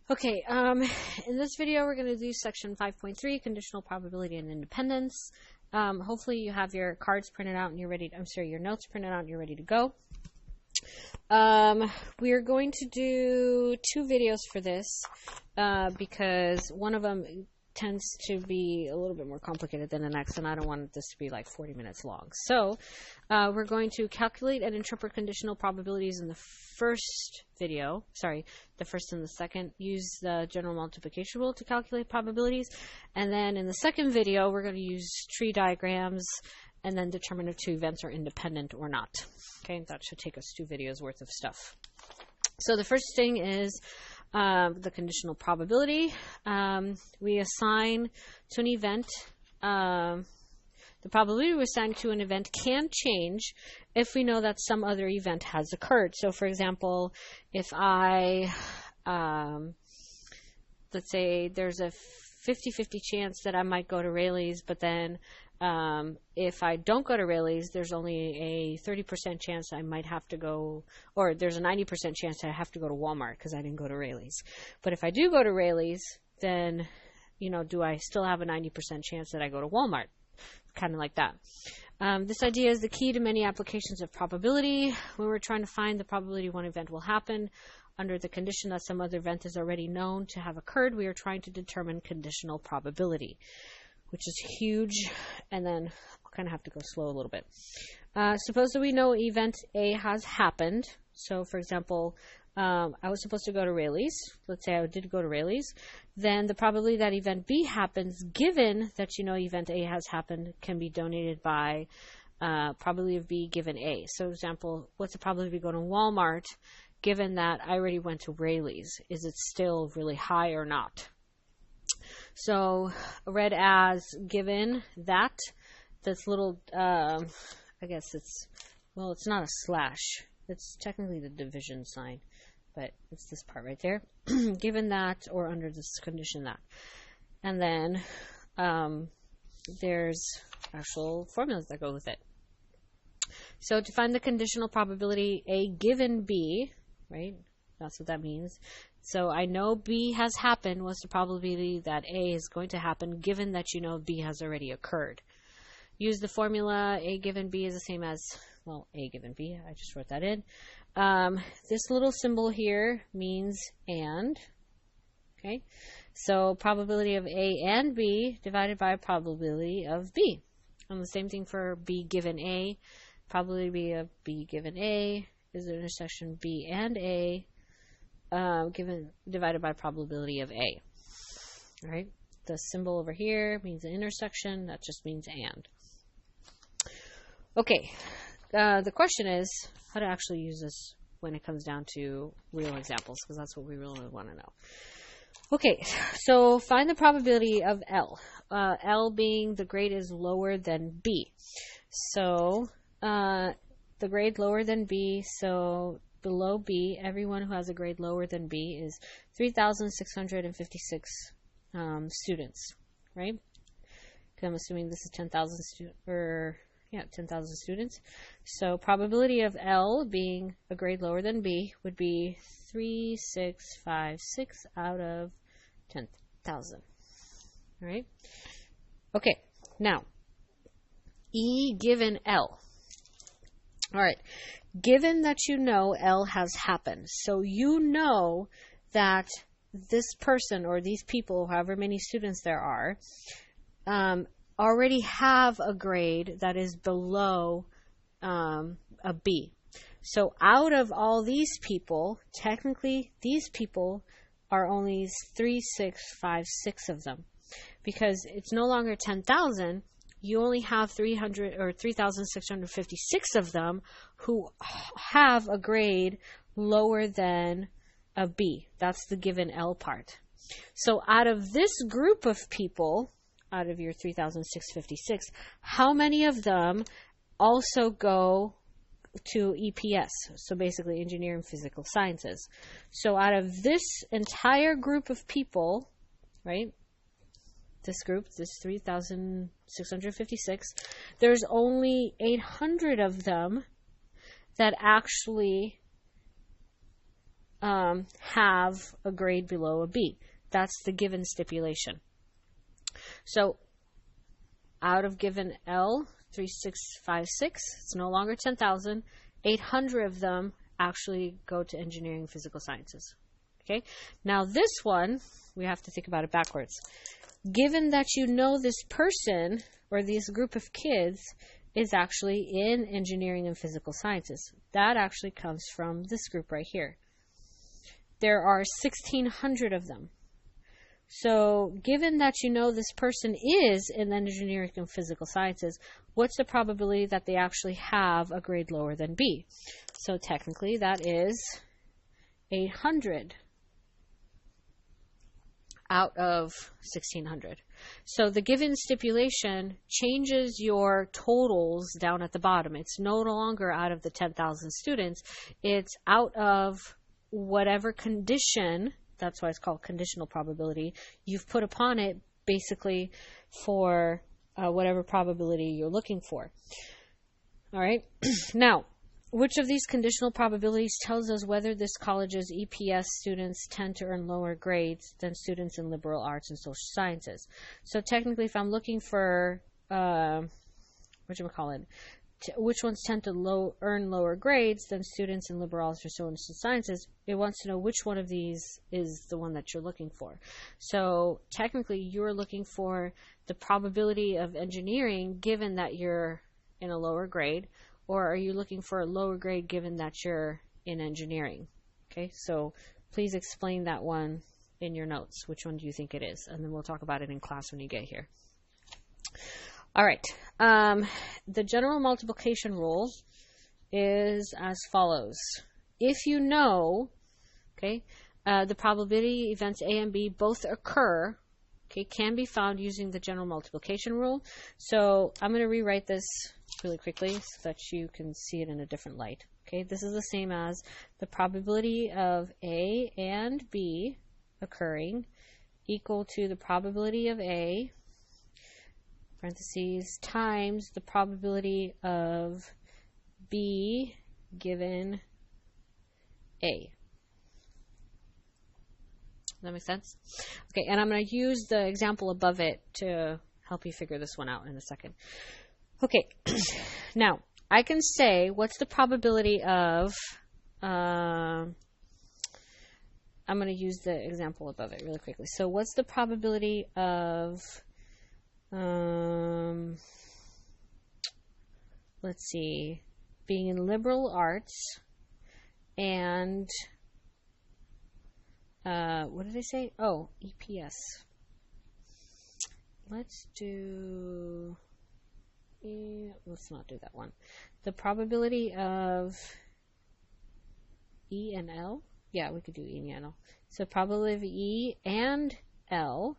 Okay, in this video we're going to do section 5.3, conditional probability and independence. Hopefully you have your cards printed out and you're ready, your notes printed out and you're ready to go. We are going to do two videos for this, because one of them tends to be a little bit more complicated than the next, and I don't want this to be like 40 minutes long. So we're going to calculate and interpret conditional probabilities in the first video, the first and the second. Use the general multiplication rule to calculate probabilities, and then in the second video we're going to use tree diagrams and then determine if two events are independent or not. Okay, that should take us 2 videos worth of stuff. So the first thing is the conditional probability. We assign to an event, the probability we assign to an event can change if we know that some other event has occurred. So for example, if I, let's say there's a 50-50 chance that I might go to Rayleigh's, but then if I don't go to Rayleigh's, there's only a 30% chance I might have to go, or there's a 90% chance I have to go to Walmart because I didn't go to Rayleigh's. But if I do go to Rayleigh's, then, you know, do I still have a 90% chance that I go to Walmart? Kind of like that. This idea is the key to many applications of probability. When we're trying to find the probability one event will happen, under the condition that some other event is already known to have occurred, we are trying to determine conditional probability, which is huge, and then I'll kind of have to go slow a little bit. Suppose that we know event A has happened. So for example, I was supposed to go to Rayleigh's. Let's say I did go to Rayleigh's. Then the probability that event B happens, given that you know event A has happened, can be donated by probability of B given A. So for example, what's the probability of going to Walmart given that I already went to Rayleigh's? Is it still really high or not? So read as given that, this little, I guess it's not a slash. It's technically the division sign, but it's this part right there. Given that, or under this condition that. And then there's actual formulas that go with it. So to find the conditional probability A given B, right? That's what that means. So I know B has happened. What's the probability that A is going to happen given that you know B has already occurred? Use the formula A given B is the same as, well, A given B. I just wrote that in. This little symbol here means and. Okay. So probability of A and B divided by probability of B. And the same thing for B given A. Probability of B given A is the intersection B and A divided by probability of A. All right, the symbol over here means an intersection. That just means and. Okay, the question is how to actually use this when it comes down to real examples, because that's what we really want to know. Okay, so find the probability of L. L being the grade is lower than B. So the grade lower than B, so below B, everyone who has a grade lower than B is 3,656 students, right? I'm assuming this is 10,000 10,000 students. So probability of L being a grade lower than B would be 3,656 out of 10,000. All right. Okay. Now, E given L. All right. Given that you know L has happened, so you know that this person or these people, however many students there are, already have a grade that is below a B. So out of all these people, technically these people are only 3,656 of them, because it's no longer 10,000. You only have 3,656 of them who have a grade lower than a B. That's the given L part. So out of this group of people, out of your 3,656, how many of them also go to EPS? So basically engineering physical sciences. So out of this entire group of people, right? This group, this 3,656, there's only 800 of them that actually have a grade below a B. That's the given stipulation. So out of given L, 3656, it's no longer 10,000. 800 of them actually go to engineering and physical sciences. Okay, now this one, we have to think about it backwards. Given that you know this person or this group of kids is actually in engineering and physical sciences, that actually comes from this group right here. There are 1,600 of them. So given that you know this person is in engineering and physical sciences, what's the probability that they actually have a grade lower than B? So technically that is 800 out of 1,600. So the given stipulation changes your totals down at the bottom. It's no longer out of the 10,000 students. It's out of whatever condition, that's why it's called conditional probability, you've put upon it basically for whatever probability you're looking for. All right. Now, which of these conditional probabilities tells us whether this college's EPS students tend to earn lower grades than students in liberal arts and social sciences? So technically, if I'm looking for, which ones tend to earn lower grades than students in liberal arts or social sciences, it wants to know which one of these is the one that you're looking for. So technically, you're looking for the probability of engineering given that you're in a lower grade, or are you looking for a lower grade given that you're in engineering? Okay, so please explain that one in your notes. Which one do you think it is? And then we'll talk about it in class when you get here. All right. The general multiplication rule is as follows. If you know, okay, the probability events A and B both occur, okay, can be found using the general multiplication rule. So I'm going to rewrite this really quickly so that you can see it in a different light. Okay, this is the same as the probability of A and B occurring equal to the probability of A, parentheses, times the probability of B given A. Does that make sense? Okay, and I'm going to use the example above it to help you figure this one out in a second. Okay, now I can say what's the probability of, I'm going to use the example above it really quickly. So what's the probability of, let's see, being in liberal arts and, what did I say? Oh, EPS. Let's not do that one. The probability of E and L. Yeah, we could do E and L. So probability of E and L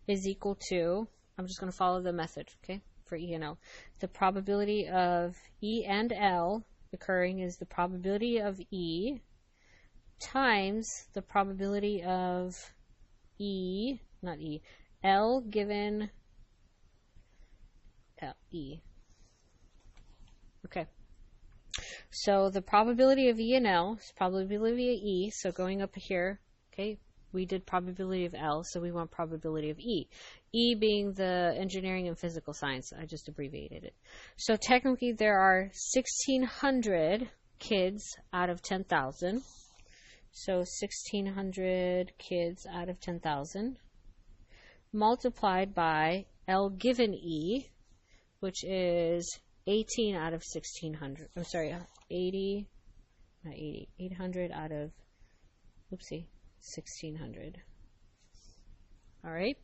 is equal to, I'm just going to follow the method, okay, for E and L. The probability of E and L occurring is the probability of E times the probability of L given E. Okay. So the probability of E and L is probability of E. So going up here, okay, we did probability of L, so we want probability of E. E being the engineering and physical science. I just abbreviated it. So technically there are 1,600 kids out of 10,000. So 1,600 kids out of 10,000 multiplied by L given E, which is 18 out of 1,600. I'm sorry, 800 out of, 1,600. All right,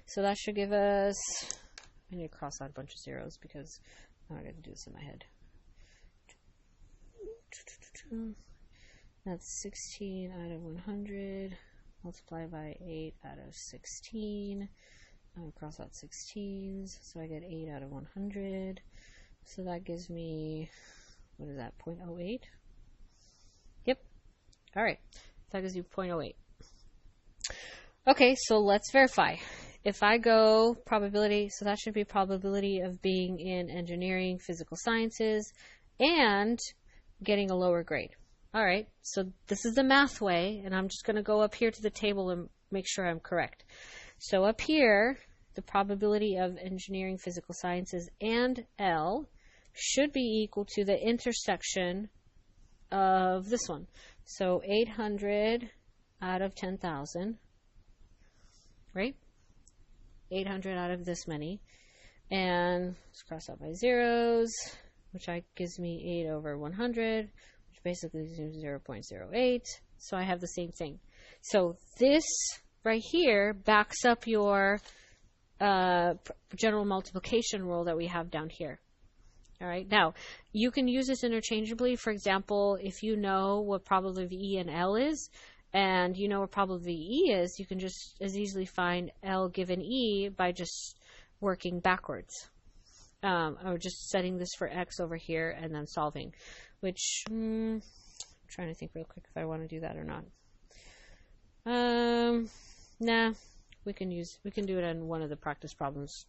so that should give us, I need to cross out a bunch of zeros because I'm not going to do this in my head. That's 16 out of 100 multiplied by 8 out of 16. I'm going to cross out 16s, so I get 8 out of 100. So that gives me, what is that, 0.08? Yep. All right. That gives you 0.08. Okay, so let's verify. If I go probability, so that should be probability of being in engineering, physical sciences, and getting a lower grade. All right, so this is the math way, and I'm just going to go up here to the table and make sure I'm correct. So up here, the probability of engineering, physical sciences, and L should be equal to the intersection of this one. So 800 out of 10,000, right? 800 out of this many. And let's cross out my zeros, which gives me 8 over 100, which basically is 0.08. So I have the same thing. So this right here backs up your general multiplication rule that we have down here. All right. Now, you can use this interchangeably. For example, if you know what probability of E and L is, and you know what probability E is, you can just as easily find L given E by just working backwards. Or just setting this for X over here and then solving, which I'm trying to think real quick if I want to do that or not. Nah, we can do it on one of the practice problems.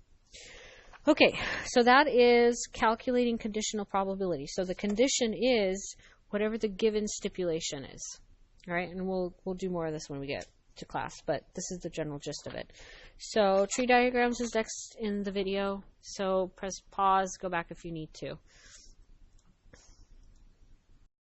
Okay, so that is calculating conditional probability. So the condition is whatever the given stipulation is. All right, and we'll do more of this when we get to class, but this is the general gist of it. So tree diagrams is next in the video. So press pause, go back if you need to.